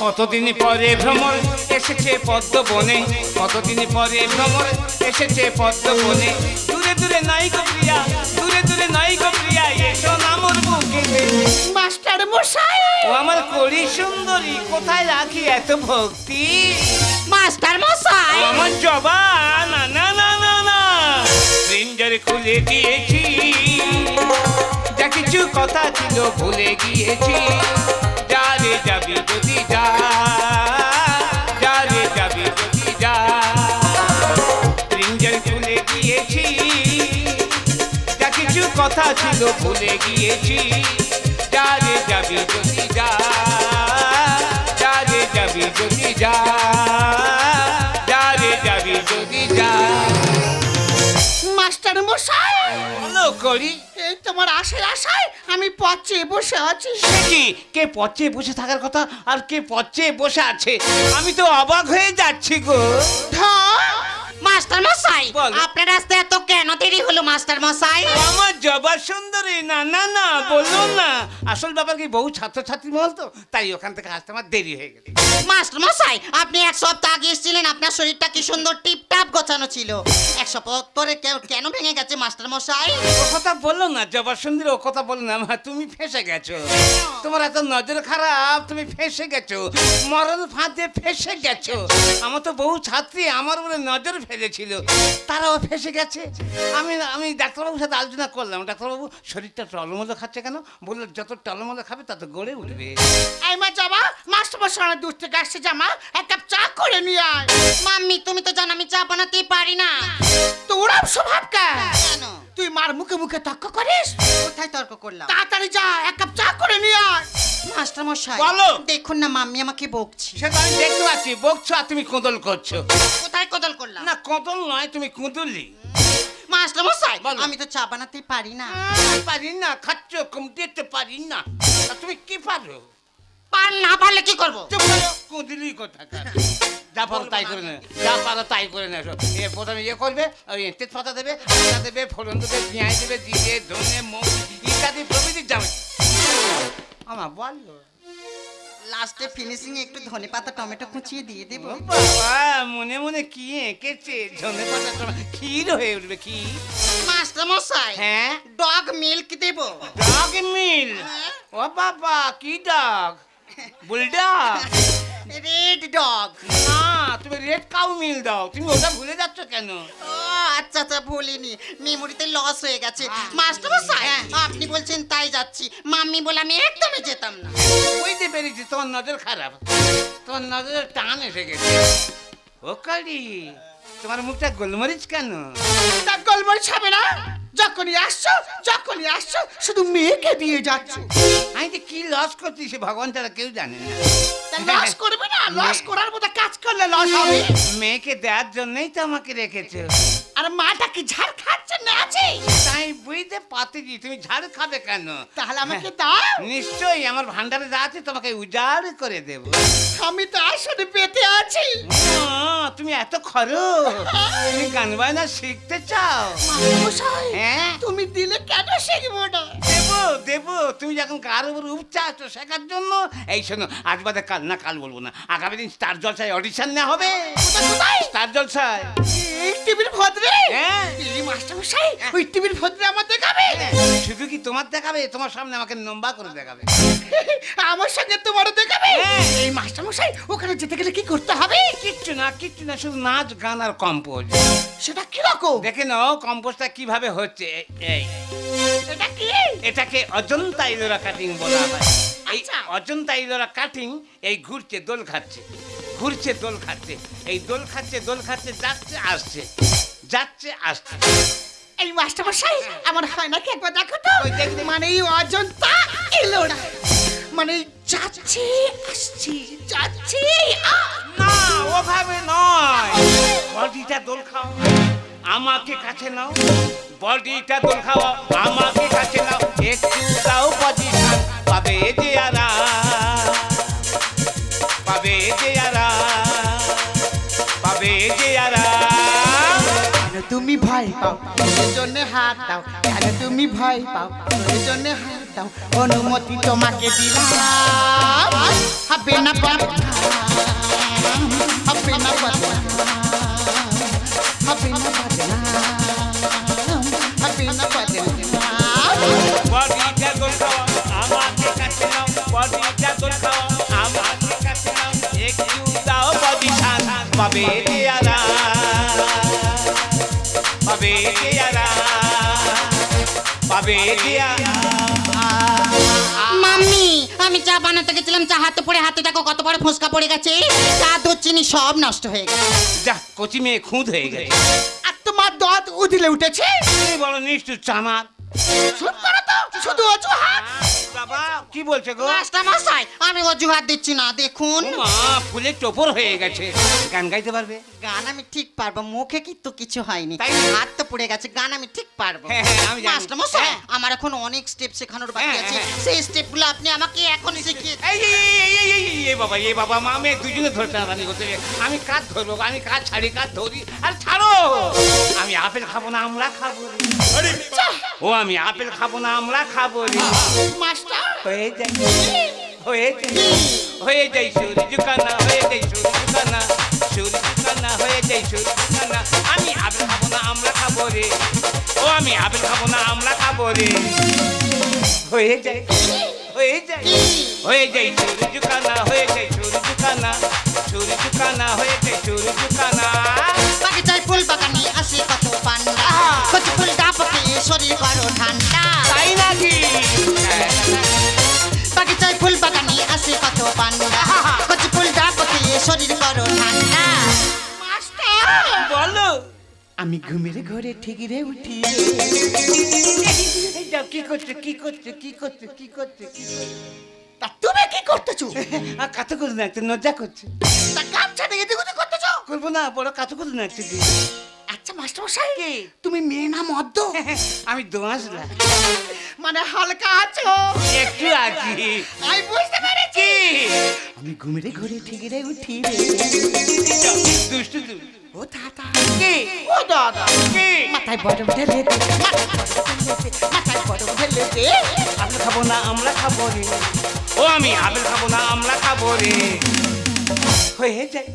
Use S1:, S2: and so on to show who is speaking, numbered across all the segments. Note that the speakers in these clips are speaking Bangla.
S1: কতদিন পরে ভ্রমর এসেছে পদ্ম বনে, কতদিন পরে ভ্রমর এসেছে পদ্ম বনে। দূরে দূরে নাই গো প্রিয়া, দূরে দূরে নাই গো প্রিয়া, এসো না মোর বুকে।
S2: মাস্টার মশাই,
S1: ও আমার কলি সুন্দরী, কোথায় রাখি এত ভক্তি?
S2: মাস্টার মশাই,
S1: আমার জবা না না না না না, প্রিঞ্জার খুলে দিয়েছি, যা কিছু কথা ছিল ভুলে গিয়েছি। যা রে যাবি যদি যা, যা রে যাবি যদি যা, প্রিঞ্জার খুলে দিয়েছি, যা কিছু কথা ছিল ভুলে গিয়েছি। যা রে যাবি যদি যা, যা রে যাবি যদি যা, যা রে যাবি যদি যা।
S2: মাস্টার মশাই,
S1: বলো করি।
S2: এই তোমার আশায় আশায় আমি পচে বসে আছি।
S1: কি কে পচে বসে থাকার কথা আর কে পচে বসে আছে, আমি তো অবাক হয়ে যাচ্ছি গো।
S2: মাস্টার মশাই,
S1: বল।
S2: আপনার রাস্তা এত কেন দেরি হলো মাস্টার মশাই?
S1: আমার জবা সুন্দরী, না না না বললো না, আসল ব্যাপার কি বহু ছাত্রছাত্রী মহল তো, তাই ওখান থেকে আসতে আমার দেরি হয়ে গেল।
S2: মাস্টার মশাই, আপনি এক সপ্তাহ আগে এসেছিলেন, আপনার শরীরটা কি সুন্দর টিপটাপ গোছানো ছিল। এক সপ্তাহ পরে কেন ভেঙে গেছে মাস্টার মশাই?
S1: ও কথা বললো না জবা সুন্দরী, ও কথা বললো না, তুমি ফেঁসে গেছো। তোমার এত নজর খারাপ, তুমি ফেঁসে গেছো, মরণ ফাঁদে ফেঁসে গেছো। আমার তো বহু ছাত্রী আমার উপরে নজর ফেলেছিল, তারাও ফেঁসে গেছে। আমি ডাক্তারবাবুর সাথে আলোচনা করলাম, ডাক্তারবাবু শরীরটা টলমলো খাচ্ছে কেন? বললো যত টলমলো খাবে তত গড়ে উঠবে।
S2: এই মা জামা, মাস্টার মশাই দূর থেকে আসছে, জামা এক কাপ চা করে নিয়ে আয়। মাম্মি, তুমি তো জানো আমি চা বানাতেই পারি না। তোর স্বভাব কেন? তুই মার মুখে মুখে তর্ক করিস। কোথায় তর্ক করলাম? তাড়াতাড়ি যা, এক কাপ চা করে নিয়ে আয়। মাস্টার মশাই
S1: বলো।
S2: দেখুন না, মাম্মি আমাকে বকছি।
S1: সেটা আমি দেখতে পাচ্ছি, বকছো আর তুমি কোদল করছো।
S2: কোথায় কদল করলাম?
S1: না কোদল নয়, তুমি কুঁদলি।
S2: মাস্টার মশাই,
S1: বলো।
S2: আমি তো চা বানাতেই পারি না।
S1: পারি না খাচ্ছ, কমতে পারি না। আর তুমি কি পারো?
S2: না পারলে কি করবো?
S1: কুঁদলি কোথাকার। যা পারো তাই করে নে, যা পারো তাই করে নে। প্রথমে ইয়ে করবে, ওই তেজপাতা দেবে, আদা দেবে, ফোড়ন দেবে, পেঁয়াজ দেবে, জিরে, ধনে, মৌরি ইত্যাদি প্রভৃতি যাবে। আমার বলো
S2: লাস্টে ফিনিশিং এ একটু ধনেপাতা টমেটো কুচিয়ে দিয়ে দেব।
S1: বাবা মনে মনে কি এঁকেছে, ধনেপাতা ক্ষীর হয়ে উঠবে। কি
S2: মাস্টার মশাই,
S1: হ্যাঁ
S2: ডগ মিল্ক দেব।
S1: ডগ মিল? ও বাবা কি ডগ? বুলডগ?
S2: Red dog.
S1: না তুমি রেড কাউ মিল দাও, তুমি ওটা ভুলে যাচ্ছ কেন?
S2: ও আচ্ছা আচ্ছা, ভুলিনি, মেমোরিতে লস হয়ে গেছে। মাস্টার মশাই আপনি বলছেন তাই যাচ্ছি, মাম্মি বলে আমি একদমই যেতাম না।
S1: বুঝতে পেরেছি তোমার নজর খারাপ, তোমার নজরের টান এসে গেছে। ও কালি, তোমার মুখটা গোলমরিচ কেন?
S2: তা গোলমরিচ হবে না? যখনই আসছো শুধু মেয়েকে দিয়ে যাচ্ছ।
S1: আমি তো কি লস করছি সে ভগবান ছাড়া কেউ জানে না।
S2: লস করবে না, লস করার মতো কাজ করলে লস হবে।
S1: মেয়েকে দেওয়ার জন্যই তো আমাকে রেখেছো।
S2: আর মাটা কি ঝাড় খাচ্ছে না আছে?
S1: তাই বুঝতে পারছি, তুমি ঝাড় খাবে কেন?
S2: তাহলে আমাকে দাও।
S1: নিশ্চয়ই, আমার ভান্ডারে যা আছে তোমাকে উজাড় করে দেব।
S2: আমি তো আসলে পেতে আছি।
S1: তুমি এত খরো, তুমি গান বাজনা শিখতে চাও? হ্যাঁ
S2: তুমি দিলে কেন শিখবো না?
S1: দেবো দেবো, তুমি যখন কার উপর উপচাচ্ছ শেখার জন্য। এই শোনো, আজ বাদে কাল, না কাল বলবো না, আগামী দিন স্টার জলসায় অডিশন নেওয়া হবে। স্টার জলসায়
S2: এই টিভির ভদ্রে?
S1: হ্যাঁ
S2: এই মাস্টার মশাই ওই টিভির ভদ্রে আমার দেখাবে?
S1: শুধু কি তোমার দেখাবে, তোমার সামনে আমাকে লম্বা করে দেখাবে।
S2: আমার সঙ্গে তোমারও দেখাবে?
S1: হ্যাঁ।
S2: এই মাস্টার মশাই ওখানে যেতে গেলে কি করতে হবে?
S1: কিচ্ছু না, শুধু নাচ গান আর কম্পোজ।
S2: সেটা কি রকম?
S1: দেখে নাও কম্পোজটা কিভাবে হচ্ছে। এই
S2: এটা কি?
S1: এটাকে অজন্তা ইলোরা কাটিং বলা হয়। এই
S2: আচ্ছা।
S1: অজন্তা ইলোরা কাটিং এই ঘুরছে দোল খাচ্ছে, ঘুরছে দোল খাচ্ছে, এই দোল খাচ্ছে দোল খাচ্ছে, যাচ্ছে আসছে, যাচ্ছে আসছে।
S2: এই মাস্টার মশাই আমার হয় নাকি একবার দেখো তো।
S1: ওই দেখতে।
S2: মানে এই অজন্তা ইলোরা মানে যাচ্ছে আসছে যাচ্ছে।
S1: না ওভাবে নয়, বডিটা দোল খাও, আমাকে কাছে নাও, বডিটা দোল খাও, আমাকে কাছে নাও, একটু দাও পজিশন, পাবে যে আরাম, পাবে যে আরাম, পাবে যে আরাম।
S2: তুমি ভয় পাও, ওর জন্য হাত দাও। তুমি ভয় পাও, ওর জন্য হাত দাও অনুমতি তোমাকে দিলাম হবে না বদনাম হবে না বদনাম হবে না বদনাম হবে না বদনাম
S1: বডিটা গোল খাও আমাকে কাছে নাও বডিটা গোল খাও আমাকে কাছে নাও একটু দাও বডি ছান পাবে দিয়ারা পাবে দিয়ারা পাবে দিয়ারা
S2: মাম্মি আমি চা বানাতে গেছিলাম চা হাতে পড়ে হাতে দেখো কত বড় ফোসকা পড়ে গেছে চা দুধ চিনি সব নষ্ট হয়ে গেছে
S1: যা কচি মেয়ে খুঁত হয়ে গেছে
S2: আর তোমার দাঁত উদিলে উঠেছে
S1: এই বড় নিষ্ঠুর চামার
S2: চুপ করো তো শুধু অজুহাত
S1: বাবা কি বলছে গো
S2: মাস্টার মশাই আমি অজুহাত দিচ্ছি না দেখুন
S1: ও মা ফুলে টোপর হয়ে গেছে গান গাইতে পারবে
S2: গান আমি ঠিক পারবো মুখে কিন্তু কিছু হয়নি
S1: তাই?
S2: হাত তো পড়ে গেছে গান আমি ঠিক পারবো
S1: হ্যাঁ, হ্যাঁ, আমি জানি।
S2: মাস্টার মশাই
S1: হ্যাঁ।
S2: আমার এখন অনেক স্টেপ শেখানোর বাকি
S1: হ্যাঁ,
S2: আছে
S1: হ্যাঁ।
S2: সেই স্টেপগুলো আপনি আমাকে এখন শিখিয়ে
S1: এই বাবা মা আমি দুজনে ধরে টানাটানি করতে আমি কাজ ধরবো আমি কাজ ছাড়ি কাজ ধরি আর ছাড়ো আমি আপেল খাবো না আমরা খাবো রে। ও আমি আপেল খাবো না আমরা খাবো রে।
S2: মাস্টার
S1: হয়ে যাই হয়ে যাই সূর্য কানা হয়ে যাই সূর্য কানা হয়ে যাই সূর্য কানা আমি আপেল খাবো না আমরা খাবো রে ও আমি আপেল খাবো না আমরা খাবো রে হয়ে যাই সূর্য কানা হয়ে যাই সূর্য কানা হয়ে যাই সূর্য কানা
S2: বাগিচায় ফুল বাগানে আসে কত পান্ডা কচি ফুল ডাবকে শরীর করো ঠান্ডা
S1: তাই নাকি
S2: বাগিচায় ফুল বাগানে আসে কত পান্ডা কচি ফুল ডাবকে শরীর করো ঠান্ডা মাস্টার
S1: বলো
S2: আমি ঘুমের ঘরে ঠিকরে উঠি
S1: এই যাও, কি করছে
S2: তা তুমি কি করতেছো
S1: আর কাতো করে না একটা লজ্জা করছে
S2: তা গামছা নিয়ে এদিক ওদিক করতেছো
S1: করবো না বড় কাতো করে না একটা
S2: আচ্ছা মাস্টার মশাই তুমি মেয়ে না মদ্য
S1: আমি দোয়াশলা
S2: মানে হালকা আছো
S1: একটু আছি
S2: আমি বুঝতে পেরেছি
S1: কি
S2: আমি ঘুমের ঘরে ঠিকরে উঠি
S1: দুষ্টু তুমি
S2: ও দাদা
S1: কি
S2: ও দাদা
S1: কি
S2: মাথায় বরফ ঢেলে দে মাথায় বরফ ঢেলে দে
S1: আপেল খাবো না আমরা খাবো রে ও আমি আপেল খাবো না আমরা খাবো রে হয়ে যাই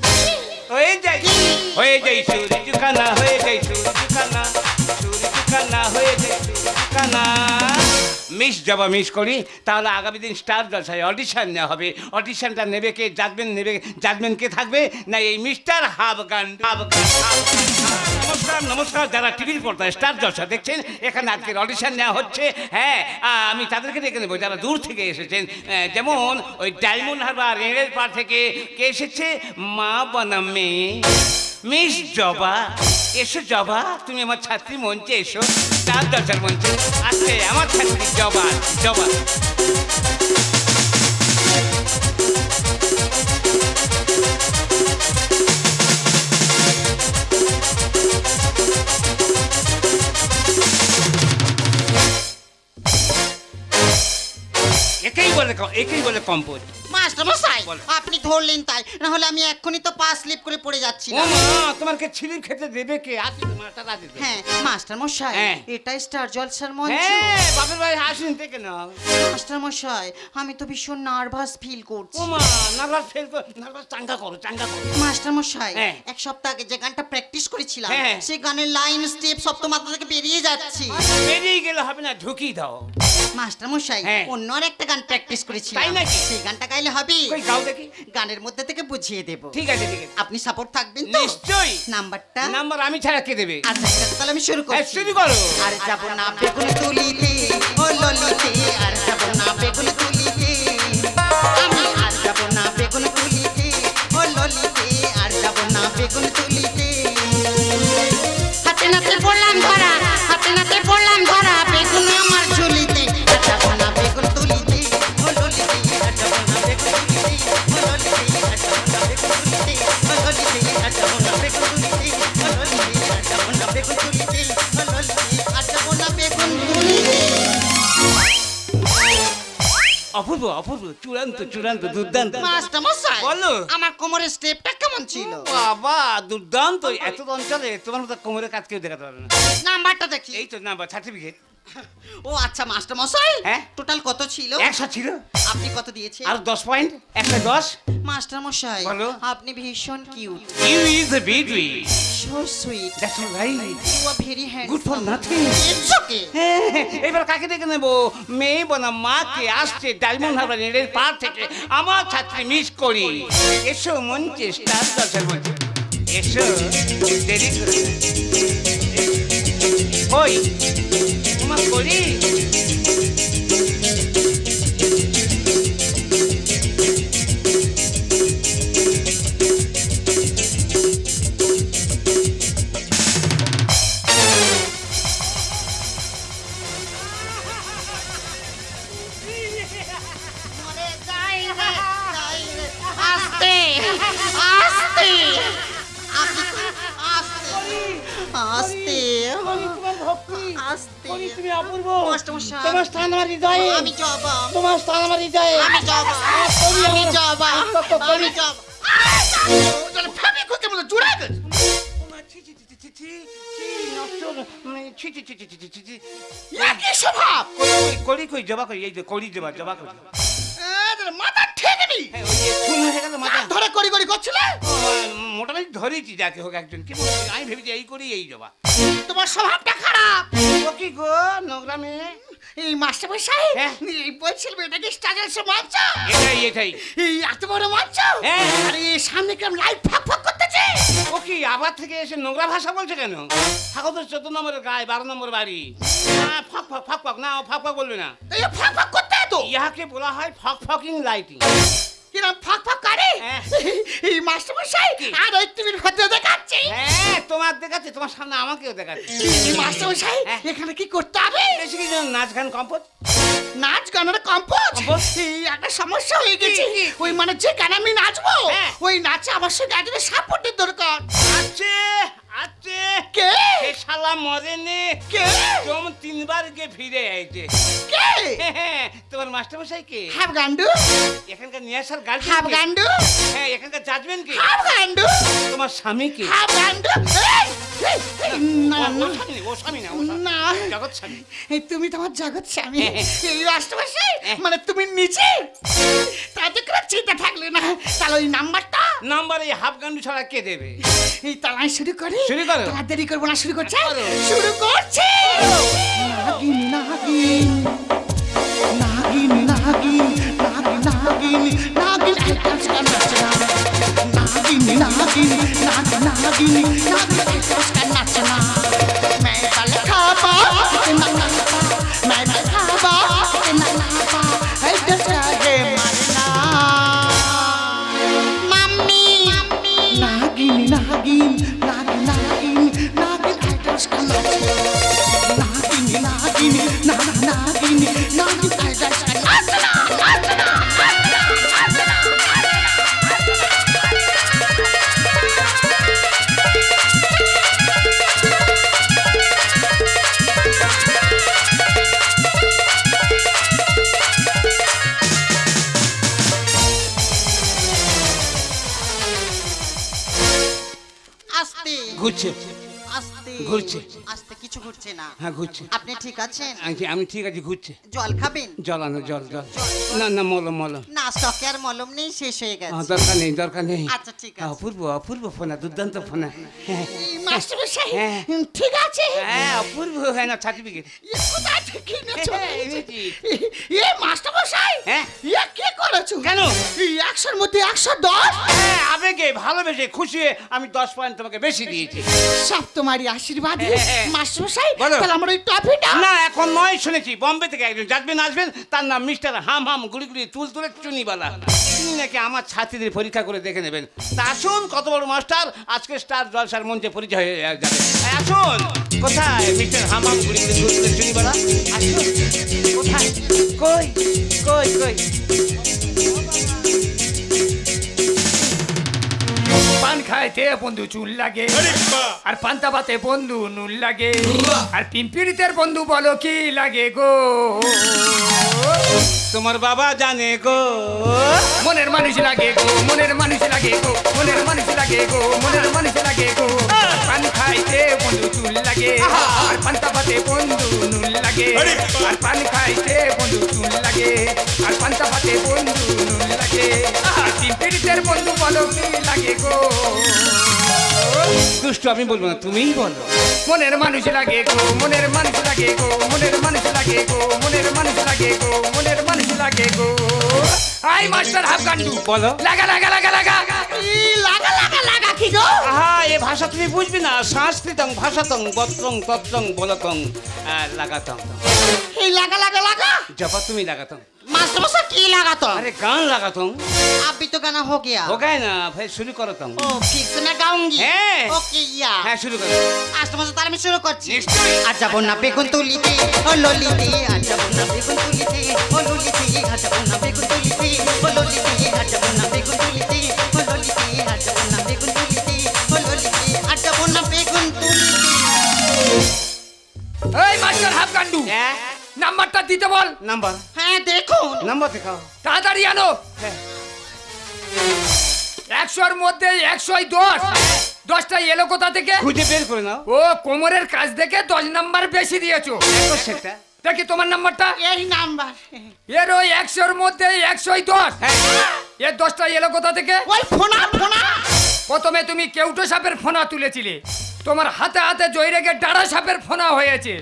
S1: সূর্য কানা হয়ে যাই সূর্য কানা হয়ে যাই সূর্য কানা মিস যাবা মিস করি তাহলে আগামী দিন স্টার জলসায় অডিশন নেওয়া হবে অডিশনটা নেবে কে জাজমেন্ট কে থাকবে না এই মিস্টার হাবগান নমস্কার যারা টিভির পর্দায় স্টার জলসা দেখছেন এখানে আজকের অডিশন নেওয়া হচ্ছে হ্যাঁ আমি তাদেরকে ডেকে নেবো যারা দূর থেকে এসেছেন যেমন ওই ডায়মন্ড হারবার রেলের পার থেকে কে এসেছে মা বনাম মেয়ে মিস জবা এসো জবা তুমি আমার ছাত্রী মঞ্চে এসো স্টার জলসার মঞ্চে আজকে আমার ছাত্রী জবা একেই বলে কম্পোজ
S2: মাস্টার মশাই
S1: বলো।
S2: আপনি ধরলেন তাই না হলে আমি এক্ষুনি তো পা স্লিপ করে পড়ে যাচ্ছি
S1: ও মা তোমার কে ছিলির খেতে দেবে কে আজ মাস্টার আজ
S2: হ্যাঁ মাস্টার মশাই
S1: হ্যাঁ।
S2: এটা স্টার জলসার মঞ্চ
S1: হ্যাঁ বাপের ভাই হাসিন থেকে না
S2: মাস্টার মশাই আমি তো ভীষণ নার্ভাস ফিল করছি
S1: ও মা নার্ভাস চাঙ্গা করো
S2: মাস্টার মশাই
S1: হ্যাঁ।
S2: এক সপ্তাহ আগে যে গানটা প্র্যাকটিস করেছিলাম
S1: হ্যাঁ।
S2: সেই গানের লাইন স্টেপ সব তো মাথা থেকে বেরিয়ে যাচ্ছে
S1: বেরিয়ে গেলে হবে না ঢুকি দাও
S2: মাস্টার মশাই
S1: হ্যাঁ।
S2: অন্য আর একটা গান প্র্যাকটিস করেছিলাম
S1: তাই নাকি?
S2: সেই গানটা গাইলে হবে
S1: কই গাও দেখি
S2: গানের মধ্যে থেকে বুঝিয়ে দেব
S1: ঠিক আছে
S2: আপনি সাপোর্ট থাকবেন তো
S1: নিশ্চয়ই
S2: নাম্বারটা
S1: নাম্বার আমি ছাড়া কে দেবে
S2: আচ্ছা ঠিক আছে, তাহলে আমি শুরু
S1: হ্যাঁ,
S2: করছি
S1: শুরু করো
S2: আর যাব না বেগুন তুলিতে ও ললিতে আর যাব না বেগুন তুলিতে আমি আর যাব না বেগুন তুলিতে ও ললিতে আর যাব না বেগুন তুলিতে হাতে নাতে পড়লাম ধরা বেগুন আমার ঝুলিতে আর যাব না বেগুন তুলিতে ও ললিতে আর যাব না বেগুন তুলিতে ও ললিতে আর যাব না বেগুন তুলিতে ও ললিতে আর যাব না বেগুন তুলিতে ও ললিতে আর যাব না বেগুন তুলিতে ও ললিতে আর যাব না বেগুন তুলিতে
S1: অপূর্ব চূড়ান্ত দুর্দান্ত
S2: মাস্টার মশাই
S1: বলো।
S2: আমার কোমরের স্টেপটা কেমন ছিল
S1: বাবা দুর্দান্ত এত অঞ্চলে তোমার মতো কোমরের কাজ কেউ দেখাতে পারবে না
S2: নাম্বারটা দেখি
S1: এই তো নাম্বার সার্টিফিকেট
S2: ও আচ্ছা মাস্টার মশাই,
S1: হ্যাঁ?
S2: টোটাল কত ছিল?
S1: 100 ছিল।
S2: আপনি কত দিয়েছেন?
S1: আর 10 পয়েন্ট, 110।
S2: মাস্টার মশাই,
S1: বলো।
S2: আপনি ভীষণ cute,
S1: You is a beauty.
S2: So sweet,
S1: That's all right.
S2: You are very handsome.
S1: Good for nothing.
S2: It's okay.
S1: এবার কাকে ডেকে নেবো? মেয়ে বনা মাকে আসছে ডায়মন্ড হারবার রেলের পার থেকে আমার ছাত্রী মিস করি। এসো মঞ্চে স্টার জলসার মঞ্চে এসো, দেরি করে না। ওই তোমার করি
S2: আস্তে আস্তে আস্তে আস্তে।
S1: তুমি অপূর্ব।
S2: মাস্টারমশাই,
S1: তোমার স্থান আমার হৃদয়ে।
S2: আমি জবা,
S1: তোমার স্থান আমার হৃদয়ে।
S2: আমি জবা, আমি জবা, আমি জবা। ফেবিকুইকের মতো জুড়ে গেছে। একই স্বভাব।
S1: করি কই জবা কই, এই যে করি জবা জবা করি।
S2: মাথা ঠেকেনি
S1: খুন হয়ে গেল মাথা।
S2: ধরে করি করি করছিলে।
S1: মোটামুটি ধরেছি যাকে হোক একজন, কি বলবো, আমি ভেবেছি এই করি এই জবা।
S2: তোমার স্বভাবটা খারাপ।
S1: ও কি গো নোংরা মেয়ে।
S2: এই মাস্টার মশাই,
S1: হ্যাঁ?
S2: এই বলছিল এটাকে স্টাজেলস মঞ্চ।
S1: এটাই এটাই।
S2: এই এত বড় মঞ্চ।
S1: হ্যাঁ।
S2: আরে সামনে কেমন লাইট ফাক ফাক করতেছে।
S1: ও কি আবার থেকে এসে নোংরা ভাষা বলছে কেন? থাকো তো 14 নম্বরের গায়ে, 12 নম্বর বাড়ি। না ফক ফক ফক ফক, না ও ফক ফক বলবে না।
S2: এই ফাক ফাক করতে তো
S1: ইহাকে বলা হয় ফক ফকিং লাইটিং।
S2: কিরম ফাক ফাক করে।
S1: হ্যাঁ।
S2: এই মাস্টার মশাই আর ওই টিভির ভেতরে দেখাচ্ছে।
S1: হ্যাঁ তোমার দেখাচ্ছে, তোমার সামনে আমাকেও দেখাচ্ছে।
S2: এই মাস্টার মশাই,
S1: হ্যাঁ।
S2: এখানে কি করতে হবে?
S1: বেশি কিছু না, নাচ গান কম্পোজ।
S2: নাচ গানের কম্পোজ।
S1: কম্পোজ?
S2: এই একটা সমস্যা হয়ে গেছে।
S1: কি?
S2: ওই মানে যে গান আমি নাচবো,
S1: হ্যাঁ।
S2: ওই নাচে আমার সঙ্গে একজনের সাপোর্টের দরকার।
S1: আছে আছে।
S2: কে?
S1: সে শালা মরেনি।
S2: কে?
S1: তোম 3 বার গিয়ে ফিরে আইছে।
S2: কে?
S1: তোমার মাস্টার মশাই কে?
S2: হাফ গান্ডু,
S1: এখানকার নিয়ে আসার গার্লফ্রেন্ড
S2: হাফ
S1: কে?
S2: গান্ডু,
S1: হ্যাঁ এখানকার জাজমেন্ট কে?
S2: হাফ গান্ডু,
S1: তোমার স্বামী কে?
S2: হাফ গান্ডু। এই, এই, এই, না
S1: ও
S2: না
S1: স্বামী, ও স্বামী না, ও স্বামী।
S2: না,
S1: জগৎ স্বামী।
S2: এই তুমি তোমার জগৎ স্বামী।
S1: হ্যাঁ।
S2: এই রাষ্ট্রবাসী মানে তুমি নিচে, তাতে কোনো চিন্তা থাকলে না। তাহলে ওই নাম্বারটা
S1: নাম্বার এই হাফ গান্ডু ছাড়া কে দেবে?
S2: এই তালাই শুরু করি।
S1: শুরু করো।
S2: তোমার দেরি করবো না, শুরু করছে।
S1: করো।
S2: শুরু করছে। নাগিন নাগিন নাগিন নাগিন নাগিন নাগিন নাগিন আইটেমস का नचना। नागिन नागिन नागिन नागिन नागिन आइटम्स का नचना। मैं कल खाबा ना ना पा, मैं कल खाबा ना ना पा, आइटम चाहे मरना। मम्मी नागिन नागिन नागिन नागिन नागिन आइटम्स का नचना। नागिन नागिन नागिन नागिन नागिन आइटम्स का नचना नचना नचना। আস্তে
S1: ঘুরছে।
S2: আস্তে
S1: ঘুরছে।
S2: আস্তে, কিছু ঘুরছে না।
S1: হ্যাঁ ঘুরছে।
S2: আপনি ঠিক আছেন?
S1: আমি ঠিক আছে, ঘুরছে।
S2: জল খাবেন?
S1: জল আনো, জল জল। না না মলম মলম।
S2: না, স্টকে আর মলম নেই, শেষ হয়ে গেছে।
S1: দরকার নেই, দরকার নেই।
S2: আচ্ছা ঠিক আছে।
S1: অপূর্ব অপূর্ব ফোনা, দুর্দান্ত ফোনা।
S2: এই মাস্টার মশাই,
S1: হ্যাঁ।
S2: ঠিক আছে।
S1: হ্যাঁ অপূর্ব, হ্যাঁ না সার্টিফিকেট।
S2: এ কোথায় থেকে এনেছো?
S1: এনেছি।
S2: এ মাস্টার মশাই,
S1: হ্যাঁ।
S2: এ কি করেছো?
S1: কেন?
S2: এই 100-র মধ্যে 110।
S1: হ্যাঁ আবেগে ভালোবেসে খুশি হয়ে আমি 10 পয়েন্ট তোমাকে বেশি দিয়েছি।
S2: সব তোমারই আশীর্বাদ।
S1: হ্যাঁ।
S2: মাস্টার মশাই,
S1: বলো।
S2: তাহলে আমার ওই ট্রফিটা।
S1: না এখন নয়, শুনেছি বম্বে থেকে একজন জাজবেন আসবেন, তার নাম মিস্টার হাম হাম গুড়ি গুড়ি তুল তুলে চুনিবালা। তিনি নাকি আমার ছাত্রীদের পরীক্ষা করে দেখে নেবেন। তা আসুন, কত বড় মাস্টার, আজকে স্টার জলসার মঞ্চে পরিচয় হয়ে যাবে। আসুন। কোথায় মিস্টার হাম হাম গুড়ি গুড়ি তুল তুলে চুনিবালা? আসুন। কোথায়? কই কই কই?
S3: পান খাইতে বন্ধু চুল লাগে, আর পান্তা ভাতে বন্ধু নুন লাগে, আর পিম্পিরিতের বন্ধু বলো কি লাগে গো।
S1: তোমার বাবা জানে গো।
S3: মনের মানুষ লাগে গো, মনের মানুষ লাগে গো, মনের মানুষ লাগে গো, মনের মানুষ লাগে গো। পান খাইতে বন্ধু চুল লাগে, আর পান্তা ভাতে বন্ধু নুন লাগে, লাগে আর পান খাইতে বন্ধু চুল লাগে আর পান্তা ভাতে বন্ধু নুন লাগে আর পিম্পিরিতের বন্ধু বলো কি লাগে গো
S1: দুষ্টু আমি বলবো না, তুমিই বলো।
S3: মনের মানুষ লাগে গো মনের মানুষ লাগে গো মনের মানুষ লাগে গো মনের মানুষ লাগে গো মনের মানুষ লাগে গো আই মাস্টার হাফ গান্ডু
S1: বলো।
S3: লাগা লাগা লাগা লাগা
S2: লাগা লাগা লাগা কি গো?
S1: আহা, এ ভাষা তুমি বুঝবি না। সংস্কৃতং ভাষাতং বত্রং তত্রং বলতং লাগাতং।
S2: এই লাগা লাগা লাগা
S1: জপা তুমি লাগাতং।
S2: मास्टर मशा की लगा तो
S1: अरे गान लगातং।
S2: अब भी तो गाना हो गया
S1: हो गया ना भाई, शुरू करो तुम।
S2: ओ ठीक से मैं गाऊंगी
S1: है।
S2: ओके या
S1: হ্যাঁ শুরু করো।
S2: मास्टर मशा तार में शुरू करছি
S1: নিশ্চয়ই।
S2: আচ্ছা বন্না বেগুন তুলিতে ও ললিতে আচ্ছা বন্না বেগুন তুলিতে ও ললিতে আচ্ছা বন্না বেগুন তুলিতে ও ললিতে আচ্ছা বন্না বেগুন তুলিতে ও ললিতে আচ্ছা বন্না বেগুন তুলিতে ও ললিতে আচ্ছা বন্না বেগুন তুলিতে
S3: এই মাস্টার হাফ গান্ডু
S1: হ্যাঁ
S3: নাম্বারটা দিতে বল
S1: নাম্বার
S2: হ্যাঁ দেখুন
S1: নাম্বার দেখাও।
S3: তাড়াতাড়ি আনো
S1: হ্যাঁ
S3: 100-র মধ্যে 110 10টা এলো কোথা থেকে
S1: খুঁজে বের করে নাও।
S3: ও কোমরের কাজ দেখে 10 নাম্বার বেশি দিয়েছো
S1: দেখো সেটা।
S3: দেখি তোমার নাম্বারটা
S2: এই নাম্বার
S3: এর ওই 100-র মধ্যে 110
S1: হ্যাঁ
S3: এর 10টা এলো কোথা থেকে
S2: ওই ফোনা ফোনা
S3: প্রথমে তুমি কেউটো সাপের ফোনা তুলেছিলে তোমার হাতে হাতে জয়রেগে ডাড়া সাপের ফোনা হয়েছে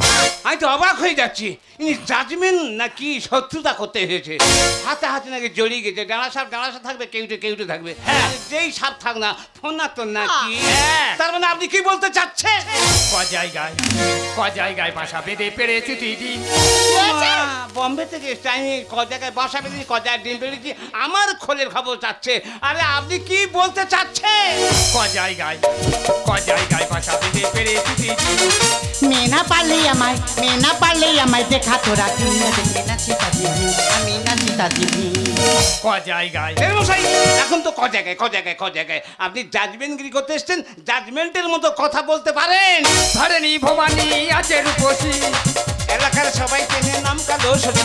S1: আমি তো অবাক হয়ে যাচ্ছি, ইনি জাজমেন্ট নাকি শত্রুতা করতে এসেছে। হাতে হাতে নাকি জড়িয়ে গেছে। ডাঁড়া সাপ থাকবে, কেউটে থাকবে।
S3: হ্যাঁ।
S1: আর যেই সাপ থাক না ফোনা তো নাকি।
S3: হ্যাঁ।
S1: তার মানে আপনি কি বলতে চাচ্ছেন?
S3: ক জায়গায় বাসা বেঁধে পেরেছি তুই দিন
S1: মা, বম্বে থেকে এসছে, আমি ক জায়গায় বাসা বেঁধেছি, ক জায়গায় ডিম পেড়েছি, আমার খোলের খবর চাচ্ছে। আরে আপনি কি বলতে চাচ্ছেন?
S3: ক জায়গায় বাসা বেঁধে পেরেছি তুই দিন
S2: মেনা পারলে আমায় দেখা তোরা দিন দেখে না চিতা দিবি আমি না চিতা দিবি
S3: ক জায়গায়
S1: এ মশাই, এখন তো ক জায়গায় আপনি জাজমেন্টগিরি করতে এসছেন, জাজমেন্টের মতো কথা বলতে পারেন।
S3: ধরেনি ভবানী আছে রূপসী
S1: এলাকার সবাই চেনে নাম কালো শশী।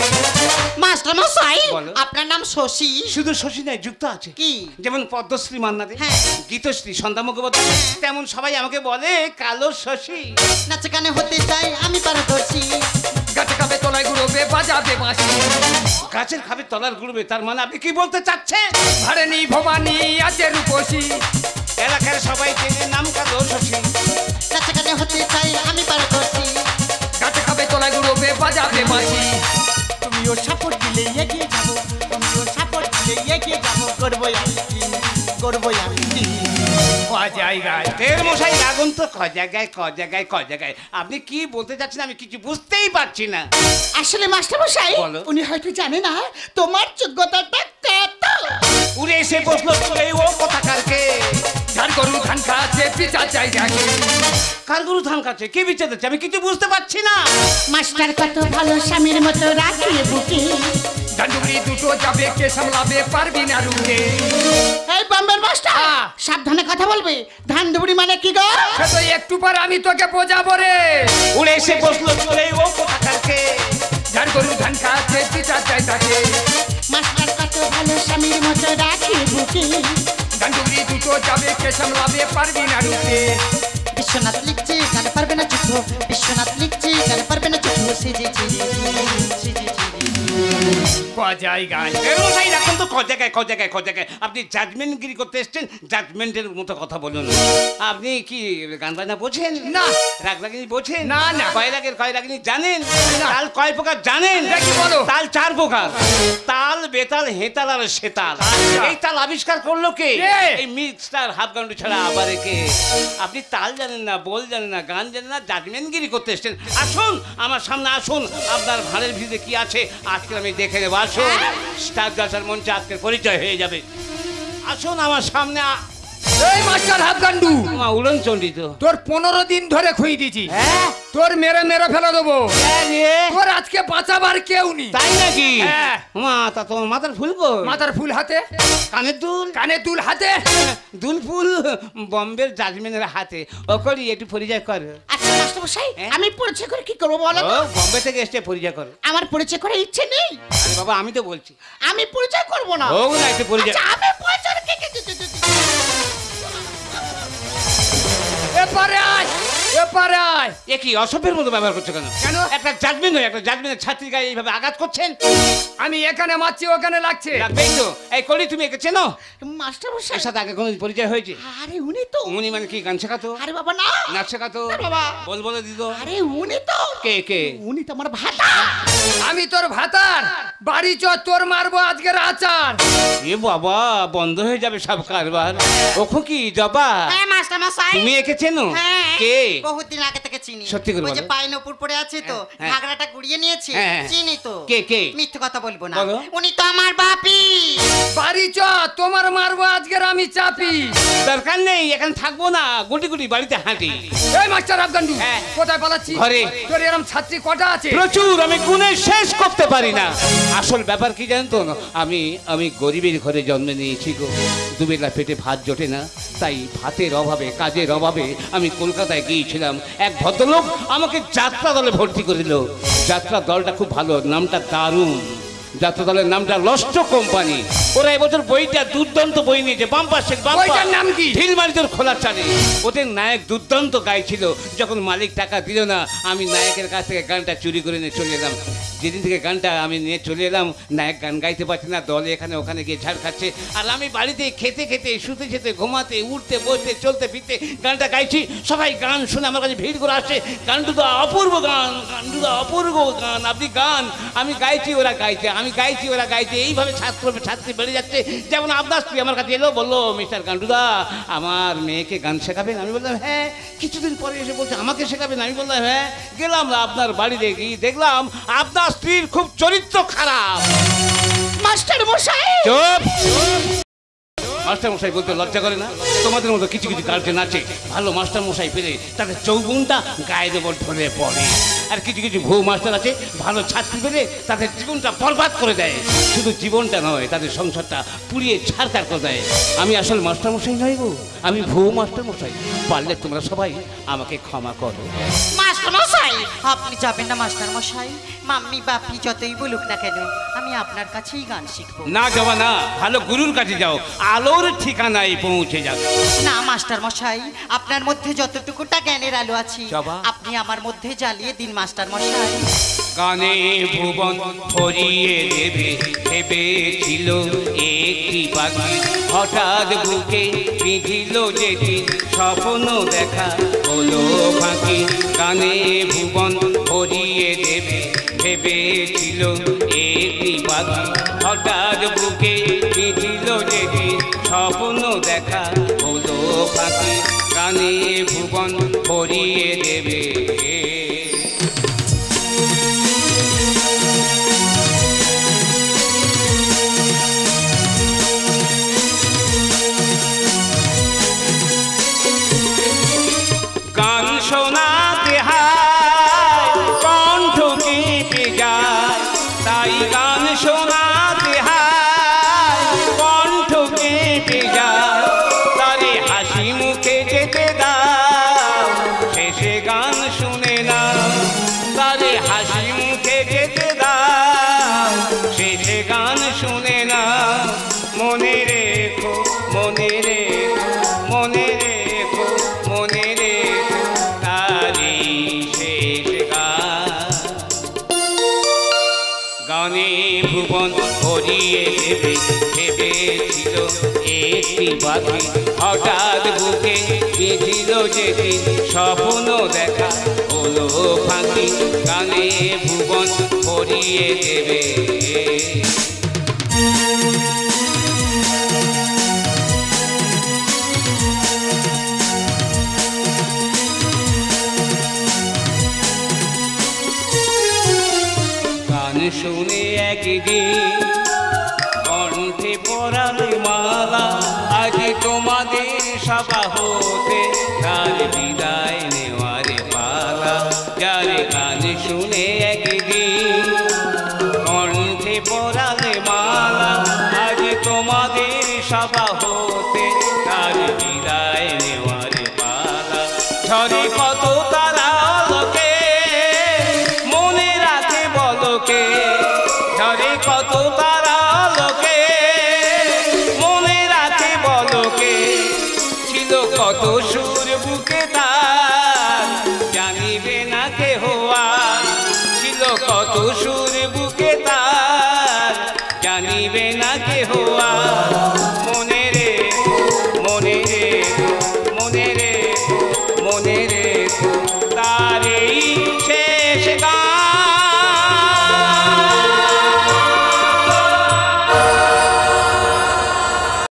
S2: মাস্টার মশাই
S1: বলো।
S2: আপনার নাম শশী
S1: শুধু শশী নয়, যুক্ত আছে।
S2: কি?
S1: যেমন পদ্মশ্রী মান্না দে,
S2: হ্যাঁ।
S1: গীতশ্রী সন্ধ্যা মুখোপাধ্যায়, তেমন সবাই আমাকে বলে কালো শশী।
S2: নাচে গানে হতে চাই আমি পারদর্শী
S3: গাছে খাবে তলায় গুড়বে বাজাবে বাঁশি
S1: গাছের খাবে তলার গুড়বে, তার মানে আপনি কি বলতে চাচ্ছেন?
S3: ধরেনি ভবানী আছে রূপসী
S1: এলাকার সবাই চেনে নাম কালো শশী।
S2: নাচে গানে হতে চাই আমি পারদর্শী
S3: গাছে খাবে তলায় গুড়বে বাজাবে বাঁশি
S2: তুমিও সাপোর্ট দিলে এগিয়ে যাবো তুমিও সাপোর্ট দিলে এগিয়ে যাবো করবোই আমি দিন
S3: ক জায়গায়
S1: তেল মশাই লাগুন তো ক জায়গায়। আপনি কি বলতে চাচ্ছেন আমি কিছু বুঝতেই পারছি না।
S2: আসলে মাস্টার মশাই
S1: বলো।
S2: উনি হয়তো জানে না তোমার যোগ্যতাটা কত
S1: উড়ে এসে বসলো চলে ও কথা কালকে।
S3: ধান গরু ধান খাচ্ছে পিছা জায়গাকে
S1: কার গরু ধান খাচ্ছে, কে বিচার দিচ্ছে, আমি কিছু বুঝতে পারছি না।
S2: মাস্টার কত ভালো স্বামীর মতো রাখিয়ে বুকে
S3: ধানডুবরি দুটো যাবে কে সামলাবে পারবি না রুখে
S2: এই বম্বের মাস্টার
S3: হ্যাঁ।
S2: সাবধানে কথা বলবে ধান দুবড়ি মানে কি গো
S3: সে তো একটু পর আমি তোকে বোঝাবো রে
S1: উড়ে এসে বসলো চলে ও কথা কালকে।
S3: ধান গরু ধান খাচ্ছে পিছা জায়গাকে
S2: মাস্টার কত ভালো স্বামীর মতো রাখিয়ে বুকে
S3: ধানডুবরি দুটো যাবে কে সামলাবে পারবি না রুখে
S2: বিশ্বনাথ লিখছে গান পারবে না যুদ্ধ বিশ্বনাথ লিখছে গান পারবে না যুদ্ধ সেজেছে
S3: ক জায়গায়
S1: তেল মশাই এখন তো ক জায়গায়। আপনি জাজমেন্টগিরি করতে এসছেন, জাজমেন্টের মতো কথা বলুন। আপনি কি গান বাজনা বোঝেন?
S3: না।
S1: রাগ লাগিনি বোঝেন?
S3: না, না।
S1: কয় লাগিনি জানেন?
S3: না।
S1: তাল কয় প্রকার জানেন?
S3: দেখি বলো।
S1: তাল 4 প্রকার, তাল, বেতাল, হেতাল আর সেতাল।
S3: আচ্ছা।
S1: এই তাল আবিষ্কার করলো কে?
S3: কে?
S1: এই মিস্টার হাফ গান্ডু ছাড়া আবার কে? আপনি তাল জানেন না, বল জানেন না, গান জানেন না, জাজমেন্টগিরি করতে এসছেন। আসুন আমার সামনে আসুন, আপনার ভাঁড়ের ভিতরে কি আছে আজকে আমি দেখে নেব। আসুন, স্টার জলসার মঞ্চে আজকের পরিচয় হয়ে যাবে। আসুন আমার সামনে।
S3: এই মাস্টার হাফ গান্ডু
S1: মা উড়ন চণ্ডী তো।
S3: তোর 15 দিন ধরে খুই দিছি
S1: হ্যাঁ?
S3: তোর মেরে ফেলে দেবো
S1: হ্যাঁ রে।
S3: তোর আজকে বাঁচাবার কেউ নেই
S1: তাই নাকি?
S3: হ্যাঁ।
S1: মা তা তোমার মাথার ফুল কই?
S3: মাথার ফুল হাতে
S1: কানের দুল?
S3: কানে দুল হাতে
S1: দুল ফুল বম্বের জাজমেন্টের হাতে। ও করি একটু পরিচয় কর।
S2: আচ্ছা মাস্টার মশাই
S1: হ্যাঁ?
S2: আমি পরিচয় করে কি করবো বলো
S1: ও
S2: তো?
S1: বম্বে থেকে এসে পরিচয় কর।
S2: আমার পরিচয় করার ইচ্ছে নেই
S1: আরে বাবা আমি তো বলছি।
S2: আমি পরিচয় করবো না
S1: হোক না একটু পরিচয়।
S2: আচ্ছা আমি পরিচয়
S3: এবারে আয় এপারে আয়।
S1: এ কি অসভ্যের মতো ব্যবহার করছো কেন?
S3: কেন?
S1: একটা জাজমেন্ট নয়, একটা জাজমেন্টের ছাত্রীর গায়ে এইভাবে আঘাত করছেন।
S3: আমি এখানে মারছি ওখানে লাগছে।
S1: লাগবেই তো। এই কলি, তুমি একে চেনো?
S2: মাস্টার মশাই,
S1: এর সাথে আগে কোনো পরিচয় হয়েছে?
S2: আরে উনি তো,
S1: উনি মানে কি গান শেখাতো,
S2: আরে বাবা না,
S1: নাচ শেখাতো,
S2: না বাবা,
S1: বল বলে দিত?
S2: আরে উনি তো,
S1: কে কে?
S2: উনি তো আমার ভাতা।
S3: আমি তোর ভাতার বাড়ি চ, তোর মারবো আজকের আচার।
S1: এ বাবা, বন্ধ হয়ে যাবে সব কারবার। ওখো কি জবা,
S2: হ্যাঁ মাস্টার মশাই,
S1: তুমি একে চেনো?
S2: হ্যাঁ,
S1: কে?
S2: বহুদিন আগে থেকে চিনি।
S1: সত্যি করে
S2: ওই যে
S1: বলো।
S2: পায়ের উপর পড়ে আছে তো,
S1: হ্যাঁ।
S2: ঘাগড়াটা গুড়িয়ে নিয়েছি,
S1: হ্যাঁ।
S2: চিনি তো।
S1: কে কে?
S2: মিথ্যে কথা বলবো না,
S1: বলো।
S2: উনি তো আমার বাপি।
S3: বাড়ি চ, তোমার মারবো আজকের আমি চাপি।
S1: দরকার নেই, এখানে থাকবো না, গুটি গুটি বাড়িতে হাঁটি।
S3: এই মাস্টার আফগান্ডু,
S1: হ্যাঁ।
S3: কোথায় পালাচ্ছি?
S1: ঘরে।
S3: তোর এরম ছাত্রী কটা আছে?
S1: প্রচুর, আমি গুণে শেষ করতে পারি না। আসল ব্যাপার কি জানতো না, আমি গরিবের ঘরে জন্ম নিয়েছি গো। দুবেলা পেটে ভাত জোটে না, তাই ভাতের অভাবে, কাজের অভাবে আমি কলকাতায় গিয়েছিলাম। এক ভদ্রলোক আমাকে যাত্রা দলে ভর্তি করে দিল। যাত্রা দলটা খুব ভালো, নামটা দারুণ। যাত্রা দলের নামটা লস্ট কোম্পানি। ওরা এবছর বইটা দুর্দান্ত বই নিয়েছে, বাম্পার শেখ বাম্পার।
S3: বইটার নাম কি?
S1: ঢিলমারিদের খোলা চালে। ওদের নায়ক দুর্দান্ত গাইছিল। যখন মালিক টাকা দিল না, আমি নায়কের কাছ থেকে গানটা চুরি করে নিয়ে চলে এলাম। যেদিন থেকে গানটা আমি নিয়ে চলে এলাম, নায়ক গান গাইতে পারছে না, দলে এখানে ওখানে গিয়ে ঝাড় খাচ্ছে। আর আমি বাড়িতে খেতে খেতে, শুতে খেতে, ঘুমাতে, উঠতে বসতে, চলতে ফিরতে গানটা গাইছি। সবাই গান শুনে আমার কাছে ভিড় করে আসছে, গানটুদা অপূর্ব গান, গানটুদা অপূর্ব গান, আপনি গান। আমি গাইছি, ওরা গাইছে, আমি গাইছি, ওরা গাইছে। এইভাবে ছাত্রী বেড়ে যাচ্ছে। যেমন আপনার স্ত্রী আমার কাছে এলো, বললো, মিস্টার গান্ডুদা, আমার মেয়েকে গান শেখাবেন? আমি বললাম হ্যাঁ। কিছুদিন পরে এসে বলছে আমাকে শেখাবেন? আমি বললাম হ্যাঁ। গেলাম আপনার বাড়িতে, গিয়ে দেখলাম আপনার স্ত্রীর খুব চরিত্র খারাপ।
S2: মাস্টার মশাই,
S1: চুপ! মাস্টার মশাই বলতে লজ্জা করে না? তোমাদের মতো কিছু কিছু গার্জেন আছে, ভালো মাস্টার মশাই পেলে তাদের চৌগুনটা গায়ের ওপর ধরে পড়ে। আর কিছু কিছু ভুয়ো মাস্টার আছে, ভালো ছাত্রী পেলে তাদের জীবনটা বরবাদ করে দেয়। শুধু জীবনটা নয়, তাদের সংসারটা পুড়িয়ে ছাড়খাড় করে দেয়। আমি আসল মাস্টার মশাই নই গো, আমি ভুয়ো মাস্টার মশাই। পারলে তোমরা সবাই আমাকে ক্ষমা করো।
S2: মাস্টার মশাই, আপনি যাবেন না মাস্টার মশাই? মাম্মি বাপি যতই বলুক না কেন, আমি আপনার কাছেই গান শিখবো।
S1: না যাবা না, ভালো গুরুর কাছে যাও, আলোর ঠিকানায় পৌঁছে যাবে।
S2: না মাস্টার মশাই, আপনার মধ্যে যতটুকুটা জ্ঞানের আলো আছে,
S1: জবা।
S2: আপনি আমার মধ্যে জ্বালিয়ে দিন মাস্টার মশাই।
S1: গানে ভুবন ভরিয়ে দেবে ভেবেছিল একটি পাখি, হঠাৎ বুকে বিঁধিল যেদিন স্বপ্ন দেখা হলো ফাঁকি। গানে ভুবন ভরিয়ে দেবে ভেবেছিল একটি পাখি, হঠাৎ বুকে বিঁধিল যেদিন স্বপ্ন দেখা হলো ফাঁকি। গানে ভুবন ভরিয়ে দেবে। গান শোনাতে হায় কণ্ঠ কেঁপে যায়, তাই গান শোনাতে হায় কণ্ঠ কেঁপে যায়। তারে হাসি মুখে যেতে দাও, শেষে গান শুনে না। তারে হাসি মুখে যেতে দাও, শেষে গান শুনে না। মনে রেখো, মনে রেখো, মনে রেখো, মনে রেখো, তারি শেষ গান। গানে ভুবন ভরিয়ে দেবে ভেবেছিল একটি পাখি, হঠাৎ বুকে বিঁধিল যেদিন স্বপ্ন দেখা হলো ফাঁকি। গানে ভুবন ভরিয়ে দেবে। গান শুনে একদিন কণ্ঠে পরালে মালা, আজ তোমাদের সভা হতে তার বিদায় নেওয়ার পালা। যার গান শুনে একদিন কণ্ঠে পরালে মালা, আজ তোমাদের সভা হতে তার বিদায় নেওয়ার পালা। ঝরে কত তারা লোকে মনে রাখে বলকে, ঝরে কত তারা লোকে মনে রাখে বলকে। ছিল কত সুর বুকে তার, কত সুর বুকে তার জানিবে না কেহ আর মনে রে